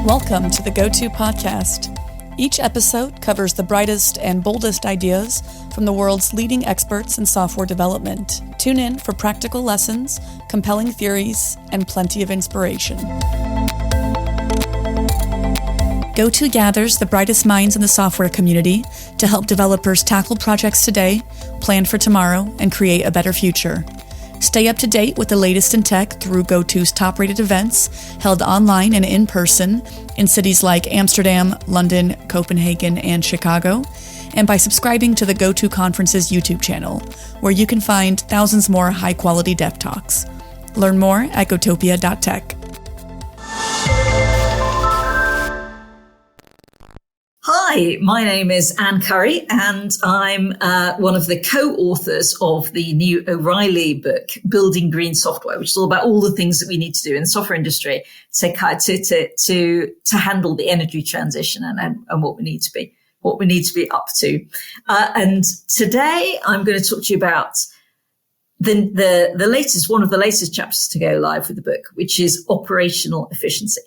Welcome to the GOTO podcast. Each episode covers the brightest and boldest ideas from the world's leading experts in software development. Tune in for practical lessons, compelling theories, and plenty of inspiration. GOTO gathers the brightest minds in the software community to help developers tackle projects today, plan for tomorrow, and create a better future. Stay up to date with the latest in tech through GOTO's top-rated events, held online and in person in cities like Amsterdam, London, Copenhagen, and Chicago, and by subscribing to the GOTO Conference's YouTube channel, where you can find thousands more high-quality dev talks. Learn more at gotopia.tech. Hi, my name is Anne Currie, and I'm one of the co-authors of the new O'Reilly book, Building Green Software, which is all about all the things that we need to do in the software industry to handle the energy transition and what we need to be up to. And today I'm going to talk to you about one of the latest chapters to go live with the book, which is operational efficiency.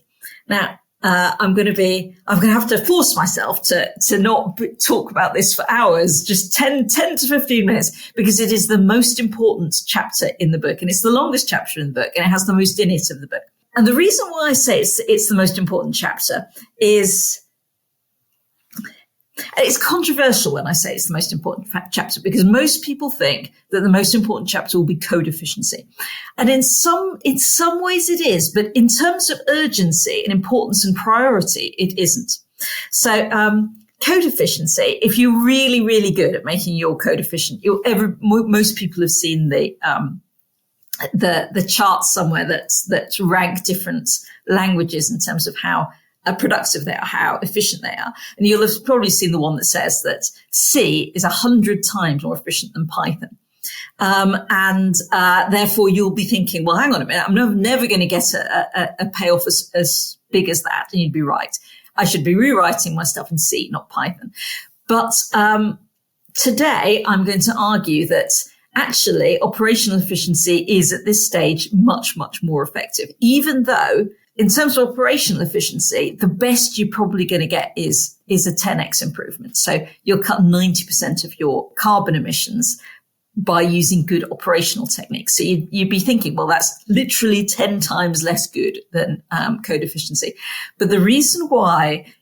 Now, I'm going to have to force myself to not talk about this for hours, just 10 to 15 minutes, because it is the most important chapter in the book. And it's the longest chapter in the book, and it has the most in it of the book. And the reason why I say it's the most important chapter is it's controversial when I say it's the most important chapter, because most people think that the most important chapter will be code efficiency. And in some ways it is, but in terms of urgency and importance and priority, it isn't. So, code efficiency, if you're really, really good at making your code efficient, most people have seen the charts somewhere that rank different languages in terms of how productive they are, how efficient they are. And you'll have probably seen the one that says that C is 100 times more efficient than Python. Therefore you'll be thinking, well, hang on a minute, I'm never going to get a payoff as big as that. And you'd be right. I should be rewriting my stuff in C, not Python. But today I'm going to argue that actually operational efficiency is at this stage much, much more effective, even though in terms of operational efficiency, the best you're probably going to get is a 10x improvement. So you'll cut 90% of your carbon emissions by using good operational techniques. So you'd be thinking, well, that's literally 10 times less good than code efficiency. But the reason why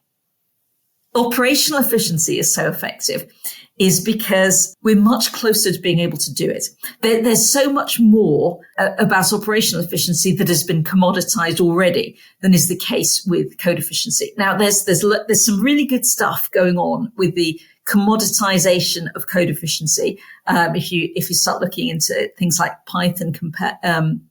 operational efficiency is so effective is because we're much closer to being able to do it. There's so much more about operational efficiency that has been commoditized already than is the case with code efficiency. Now, there's some really good stuff going on with the commoditization of code efficiency. If you start looking into things like Python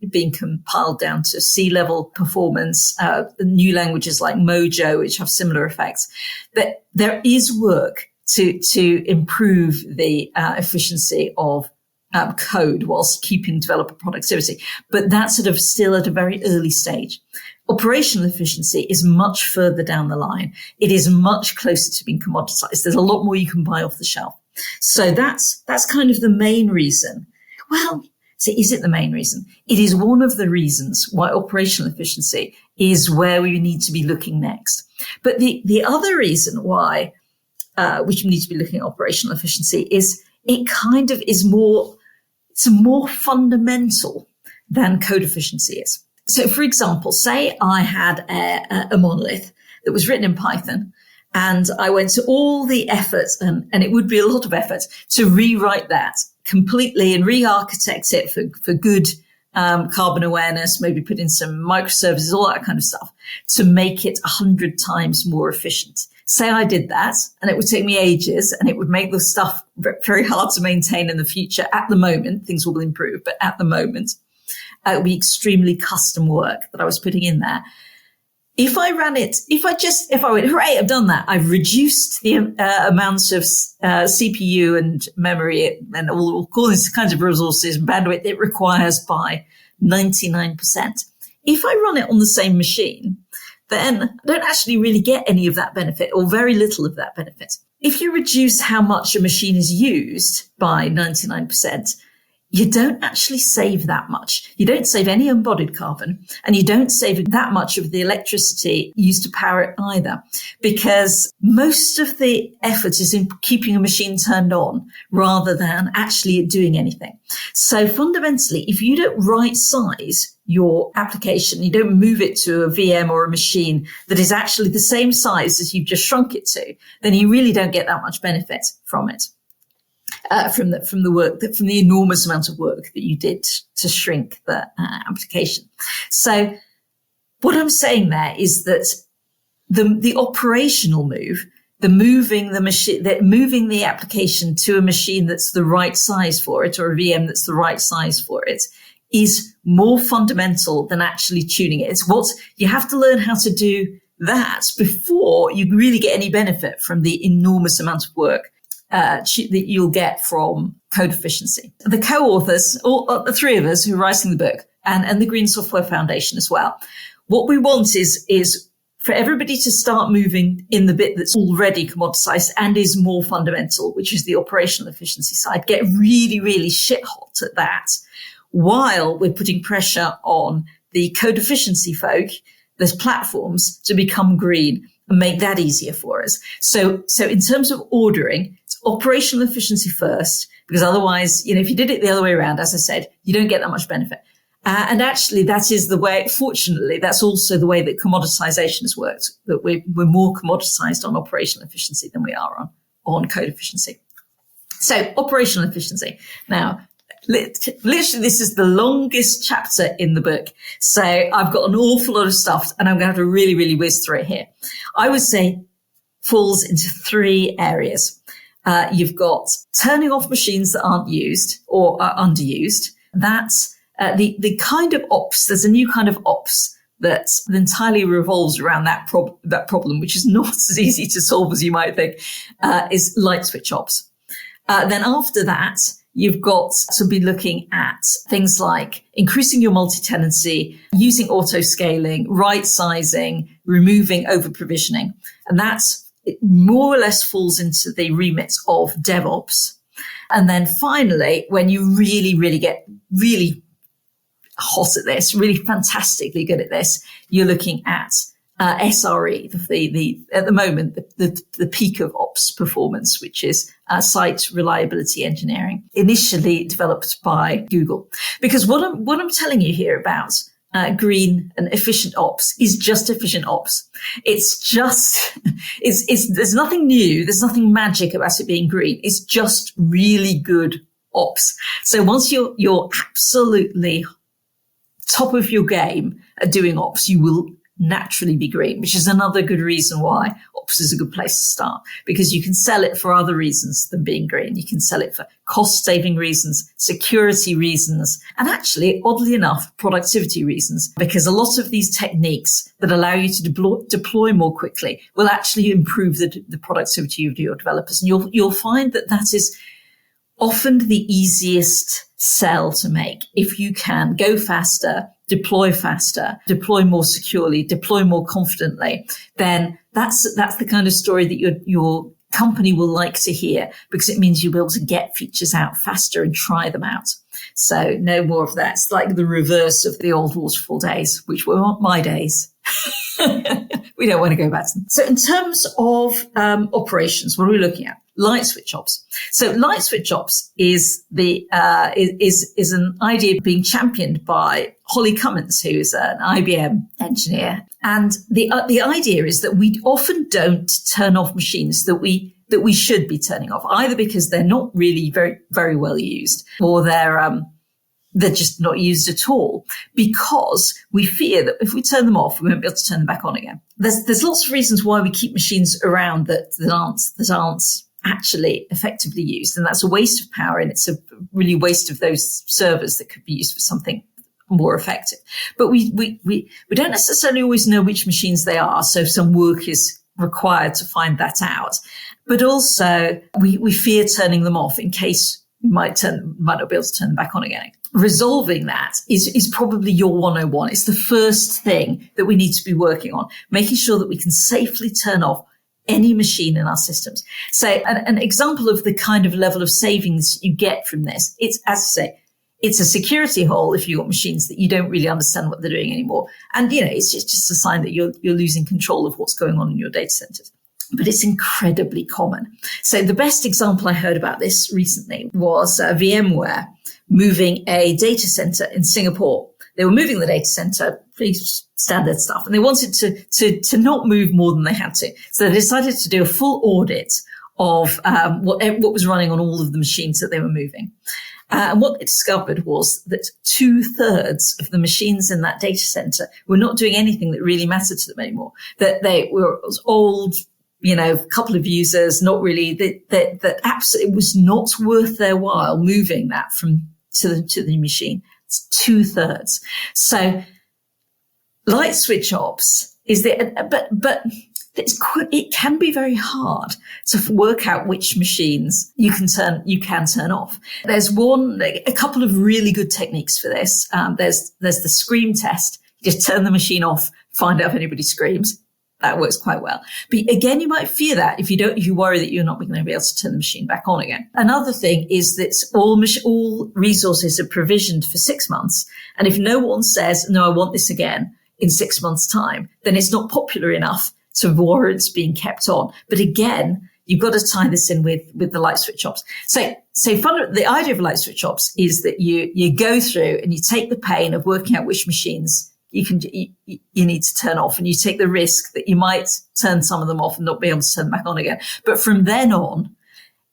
being compiled down to C-level performance, the new languages like Mojo, which have similar effects, but there is work to improve the efficiency of code whilst keeping developer productivity. But that's sort of still at a very early stage. Operational efficiency is much further down the line. It is much closer to being commoditized. There's a lot more you can buy off the shelf. So that's kind of the main reason. Well, so is it the main reason? It is one of the reasons why operational efficiency is where we need to be looking next. But the other reason why which we need to be looking at operational efficiency is it kind of is it's more fundamental than code efficiency is. So for example, say I had a monolith that was written in Python, and I went to all the effort, and it would be a lot of effort to rewrite that completely and re-architect it for good carbon awareness, maybe put in some microservices, all that kind of stuff, to make it 100 times more efficient. Say I did that, and it would take me ages, and it would make the stuff very hard to maintain in the future. At the moment, things will improve, but at the moment, it would be extremely custom work that I was putting in there. If I ran it, if I went, hooray, I've done that. I've reduced the amounts of CPU and memory and all these kinds of resources and bandwidth it requires by 99%. If I run it on the same machine, then I don't actually really get any of that benefit, or very little of that benefit. If you reduce how much a machine is used by 99%, you don't actually save that much. You don't save any embodied carbon, and you don't save that much of the electricity used to power it either, because most of the effort is in keeping a machine turned on rather than actually doing anything. So fundamentally, if you don't right size your application, you don't move it to a VM or a machine that is actually the same size as you've just shrunk it to, then you really don't get that much benefit from it. From the enormous amount of work that you did to shrink the application. So what I'm saying there is that the operational move, moving the application to a machine that's the right size for it, or a VM that's the right size for it, is more fundamental than actually tuning it. It's what you have to learn how to do that before you really get any benefit from the enormous amount of work that you'll get from code efficiency. The co-authors, all the three of us who are writing the book, and the Green Software Foundation as well, what we want is for everybody to start moving in the bit that's already commoditized and is more fundamental, which is the operational efficiency side, get really, really shit hot at that, while we're putting pressure on the code efficiency folk, those platforms, to become green and make that easier for us. So in terms of ordering, it's operational efficiency first, because otherwise, if you did it the other way around, as I said, you don't get that much benefit. And actually, that is the way, fortunately, that's also the way that commoditization has worked, that we're more commoditized on operational efficiency than we are on code efficiency. So operational efficiency. Now, literally, this is the longest chapter in the book. So I've got an awful lot of stuff, and I'm going to have to really, really whiz through it here. I would say falls into three areas. You've got turning off machines that aren't used or are underused. That's the kind of ops. There's a new kind of ops that entirely revolves around that problem, which is not as easy to solve as you might think, is light switch ops. Then after that, you've got to be looking at things like increasing your multi-tenancy, using auto-scaling, right-sizing, removing over-provisioning. And it more or less falls into the remit of DevOps. And then finally, when you really, really get really hot at this, really fantastically good at this, you're looking at SRE, at the moment, the peak of ops performance, which is site reliability engineering, initially developed by Google. Because what I'm telling you here about green and efficient ops is just efficient ops. There's nothing new. There's nothing magic about it being green. It's just really good ops. So once you're absolutely top of your game at doing ops, you will naturally be green, which is another good reason why ops is a good place to start, because you can sell it for other reasons than being green. You can sell it for cost saving reasons, security reasons, and actually, oddly enough, productivity reasons, because a lot of these techniques that allow you to deploy more quickly will actually improve the productivity of your developers. And you'll find that is often the easiest sell to make. If you can go faster, deploy more securely, deploy more confidently, then that's the kind of story that your company will like to hear, because it means you'll be able to get features out faster and try them out. So no more of that. It's like the reverse of the old waterfall days, which were not my days. We don't want to go back to them. So in terms of operations, what are we looking at? Light switch ops. So light switch ops is is an idea being championed by Holly Cummins, who is an IBM engineer. And the idea is that we often don't turn off machines that we should be turning off, either because they're not really very, very well used, or they're just not used at all, because we fear that if we turn them off, we won't be able to turn them back on again. There's lots of reasons why we keep machines around that aren't actually effectively used, and that's a waste of power, and it's a really waste of those servers that could be used for something more effective. But we don't necessarily always know which machines they are, so some work is required to find that out. But also we fear turning them off in case we might not be able to turn them back on again. Resolving that is probably your 101. It's the first thing that we need to be working on, making sure that we can safely turn off any machine in our systems. So an example of the kind of level of savings you get from this, it's, as I say, it's a security hole if you've got machines that you don't really understand what they're doing anymore. And, it's just a sign that you're losing control of what's going on in your data centers. But it's incredibly common. So the best example I heard about this recently was VMware moving a data center in Singapore. They were moving the data center, pretty standard stuff, and they wanted to not move more than they had to. So they decided to do a full audit of what was running on all of the machines that they were moving. And what they discovered was that 2/3 of the machines in that data center were not doing anything that really mattered to them anymore. That they were old, a couple of users, not really, that absolutely was not worth their while moving that to the machine. It's 2/3. So light switch ops is but it can be very hard to work out which machines you can turn off. There's a couple of really good techniques for this. There's the scream test. You just turn the machine off, find out if anybody screams. That works quite well. But again, you might fear that if you worry that you're not going to be able to turn the machine back on again. Another thing is that all resources are provisioned for 6 months. And if no one says, no, I want this again in 6 months' time, then it's not popular enough to warrant being kept on. But again, you've got to tie this in with the light switch ops. So the idea of light switch ops is that you go through and you take the pain of working out which machines you need to turn off, and you take the risk that you might turn some of them off and not be able to turn them back on again. But from then on,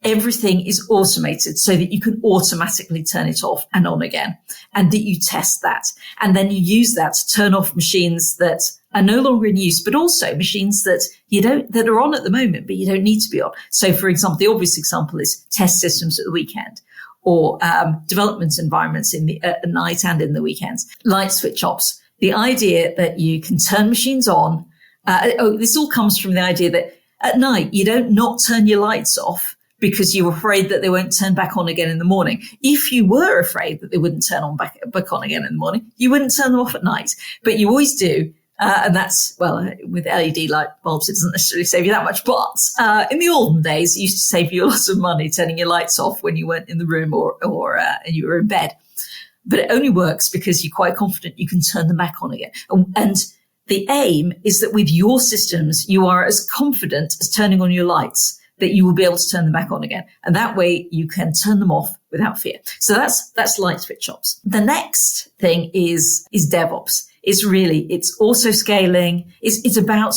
everything is automated so that you can automatically turn it off and on again, and that you test that. And then you use that to turn off machines that are no longer in use, but also machines that that are on at the moment, but you don't need to be on. So for example, the obvious example is test systems at the weekend, or development environments at night and in the weekends. Light switch ops. The idea that you can turn machines on. This all comes from the idea that at night, you don't not turn your lights off because you're afraid that they won't turn back on again in the morning. If you were afraid that they wouldn't turn on back on again in the morning, you wouldn't turn them off at night, but you always do. And that's, with LED light bulbs, it doesn't necessarily save you that much. But in the olden days, it used to save you lots of money turning your lights off when you weren't in the room or you were in bed. But it only works because you're quite confident you can turn them back on again. And the aim is that with your systems, you are as confident as turning on your lights that you will be able to turn them back on again. And that way you can turn them off without fear. So that's light switch ops. The next thing is DevOps. It's also scaling. It's about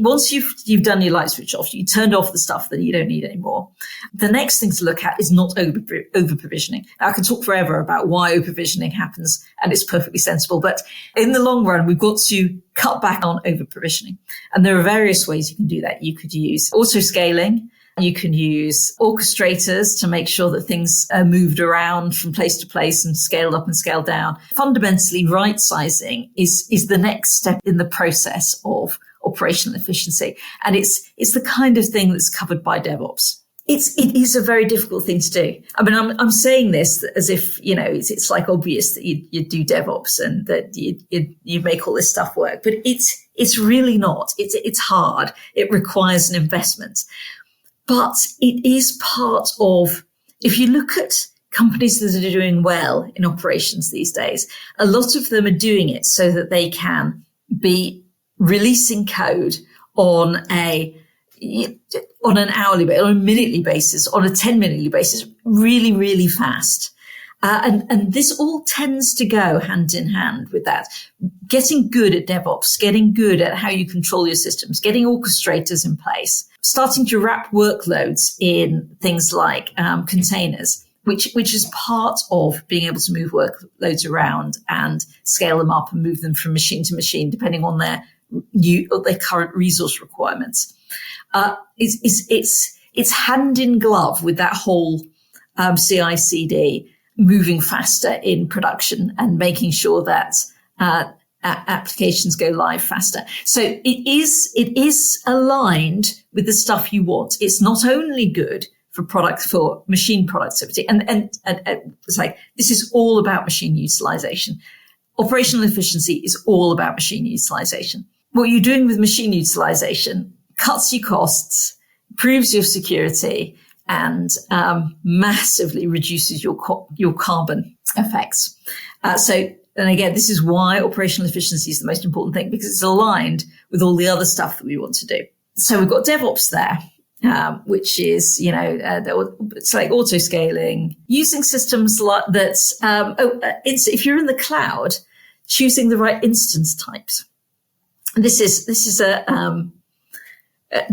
once you've done your light switch off, you turned off the stuff that you don't need anymore. The next thing to look at is not over provisioning. Now, I can talk forever about why over provisioning happens, and it's perfectly sensible. But in the long run, we've got to cut back on over provisioning. And there are various ways you can do that. You could use auto scaling. You can use orchestrators to make sure that things are moved around from place to place and scaled up and scaled down. Fundamentally, right sizing is the next step in the process of operational efficiency. And it's the kind of thing that's covered by DevOps. It is a very difficult thing to do. I mean, I'm saying this as if, it's like obvious that you do DevOps and that you make all this stuff work, but it's really not. It's hard. It requires an investment, but it is part of, if you look at companies that are doing well in operations these days, a lot of them are doing it so that they can be releasing code on an hourly basis, on a minutely basis, on a 10-minutely basis, really, really fast. And this all tends to go hand in hand with that. Getting good at DevOps, getting good at how you control your systems, getting orchestrators in place, starting to wrap workloads in things like containers, which is part of being able to move workloads around and scale them up and move them from machine to machine, depending on their current resource requirements. It's hand in glove with that whole CI/CD, moving faster in production and making sure that applications go live faster. So it is aligned with the stuff you want. It's not only good for machine productivity, and it's like, this is all about machine utilization. Operational efficiency is all about machine utilization. What you're doing with machine utilization cuts your costs, improves your security, and massively reduces your carbon effects. And again, this is why operational efficiency is the most important thing, because it's aligned with all the other stuff that we want to do. So we've got DevOps there, which is, it's like auto scaling, using systems like that. If you're in the cloud, choosing the right instance types. This is a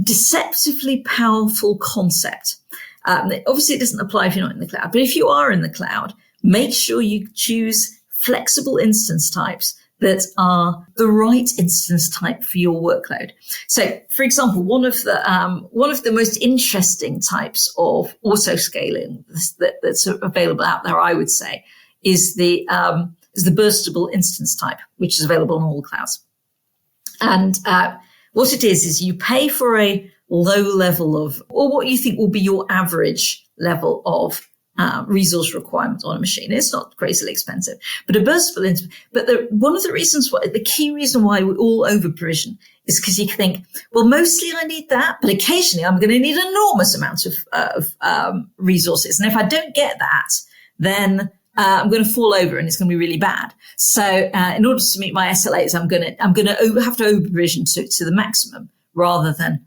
deceptively powerful concept. Obviously, it doesn't apply if you're not in the cloud, but if you are in the cloud, make sure you choose flexible instance types that are the right instance type for your workload. So, for example, one of the most interesting types of auto scaling that's available out there, I would say, is the burstable instance type, which is available on all clouds. And what it is you pay for a low level of, or what you think will be your average level of resource requirement on a machine. It's not crazily expensive, but a burstable instance. But one of the key reason why we all over provision is because you think, well, mostly I need that, but occasionally I'm going to need enormous amounts of resources. And if I don't get that, then I'm going to fall over and it's going to be really bad. So in order to meet my SLAs, I'm going to have to over provision to the maximum rather than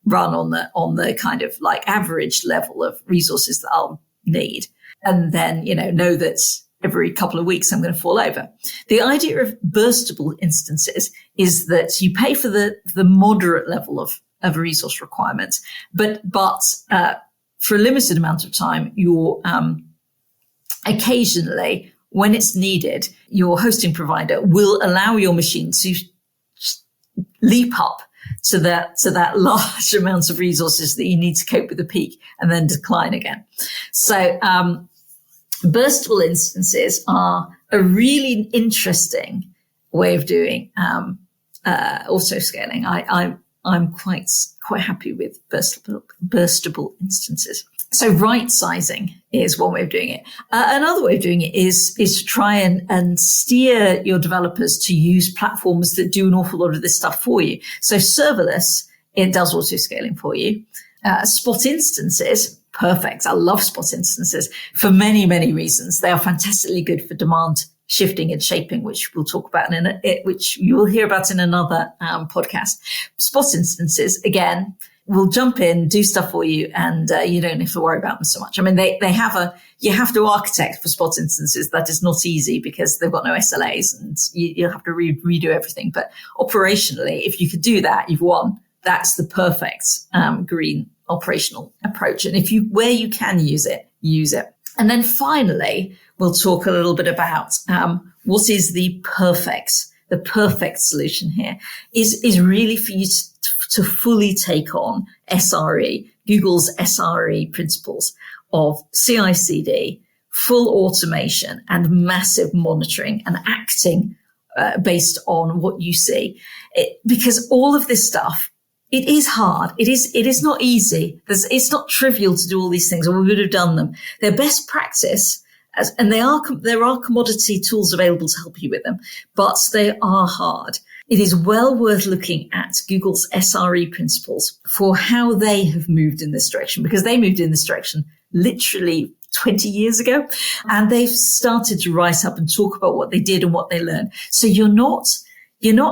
run on the kind of like average level of resources that I'll need. And then, know that every couple of weeks I'm going to fall over. The idea of burstable instances is that you pay for the moderate level of resource requirements, but for a limited amount of time, you're occasionally, when it's needed, your hosting provider will allow your machine to leap up to that large amount of resources that you need to cope with the peak and then decline again. So burstable instances are a really interesting way of doing auto scaling. I'm quite happy with burstable instances. So right sizing is one way of doing it. Another way of doing it is to try and steer your developers to use platforms that do an awful lot of this stuff for you. So serverless, it does auto scaling for you. Spot instances, perfect. I love spot instances for many, many reasons. They are fantastically good for demand shifting and shaping, which we'll talk about which you will hear about in another podcast. Spot instances, again, will jump in, do stuff for you, and you don't have to worry about them so much. I mean, you have to architect for spot instances. That is not easy because they've got no SLAs and you'll have to redo everything. But operationally, if you could do that, you've won. That's the perfect green operational approach. And where you can use it, use it. And then finally, we'll talk a little bit about what is the perfect solution here is really for you to fully take on SRE, Google's SRE principles of CI/CD, full automation and massive monitoring and acting based on what you see. Because all of this stuff, it is hard. It is not easy. It's not trivial to do all these things, or we would have done them. They're best practice. And there are commodity tools available to help you with them, but they are hard. It is well worth looking at Google's SRE principles for how they have moved in this direction, because they moved in this direction literally 20 years ago, and they've started to rise up and talk about what they did and what they learned. So you're not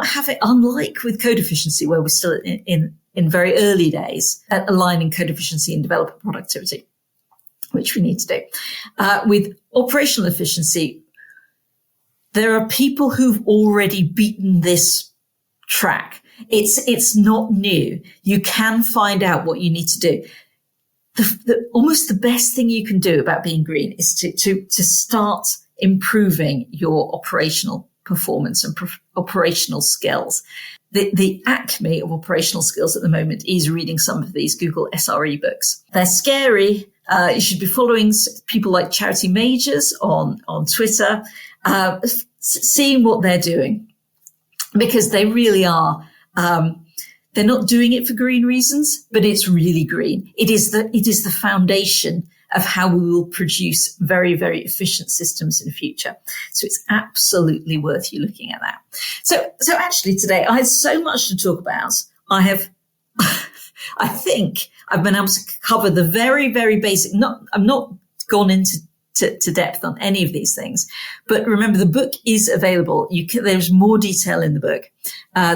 having, unlike with code efficiency, where we're still in very early days at aligning code efficiency and developer productivity, which we need to do. With operational efficiency, there are people who've already beaten this track. It's not new. You can find out what you need to do. Almost the best thing you can do about being green is to start improving your operational performance and operational skills. The acme of operational skills at the moment is reading some of these Google SRE books. They're scary. You should be following people like Charity Majors on Twitter, seeing what they're doing, because they really are. They're not doing it for green reasons, but it's really green. It is the foundation of how we will produce very, very efficient systems in the future. So it's absolutely worth you looking at that. So actually today I had so much to talk about. I have I think I've been able to cover the very, very basic. I'm not gone into depth on any of these things, but remember the book is available. There's more detail in the book.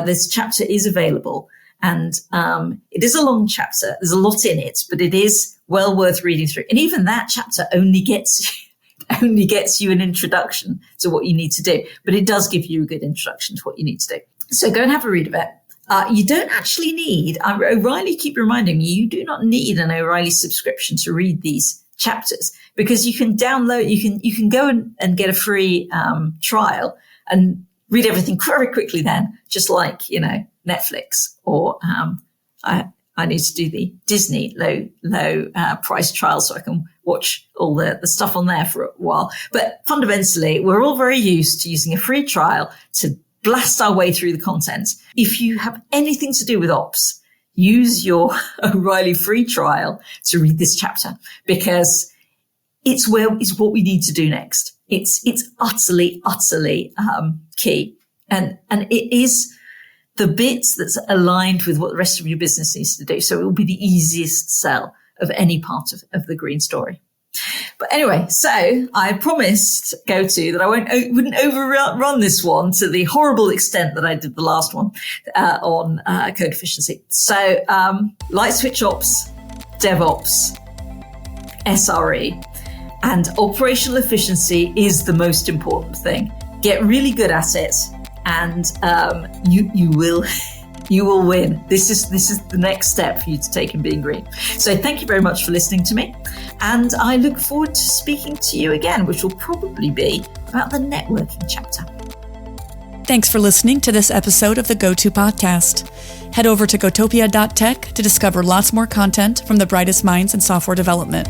This chapter is available, and it is a long chapter. There's a lot in it, but it is well worth reading through. And even that chapter only gets you an introduction to what you need to do, but it does give you a good introduction to what you need to do. So go and have a read of it. You don't actually need, O'Reilly keep reminding me, you do not need an O'Reilly subscription to read these chapters, because you can download, you can go and get a free trial and read everything very quickly then, just like, Netflix, or I need to do the Disney low price trial so I can watch all the stuff on there for a while. But fundamentally, we're all very used to using a free trial to blast our way through the content. If you have anything to do with ops, use your O'Reilly free trial to read this chapter, because it's what we need to do next. It's utterly key. And it is the bits that's aligned with what the rest of your business needs to do. So it will be the easiest sell of any part of the green story. But anyway, so I promised GOTO that I wouldn't overrun this one to the horrible extent that I did the last one on code efficiency. So light switch ops, DevOps, SRE, and operational efficiency is the most important thing. Get really good at it, and you will win. This is the next step for you to take in being green. So thank you very much for listening to me. And I look forward to speaking to you again, which will probably be about the networking chapter. Thanks for listening to this episode of the GOTO podcast. Head over to gotopia.tech to discover lots more content from the brightest minds in software development.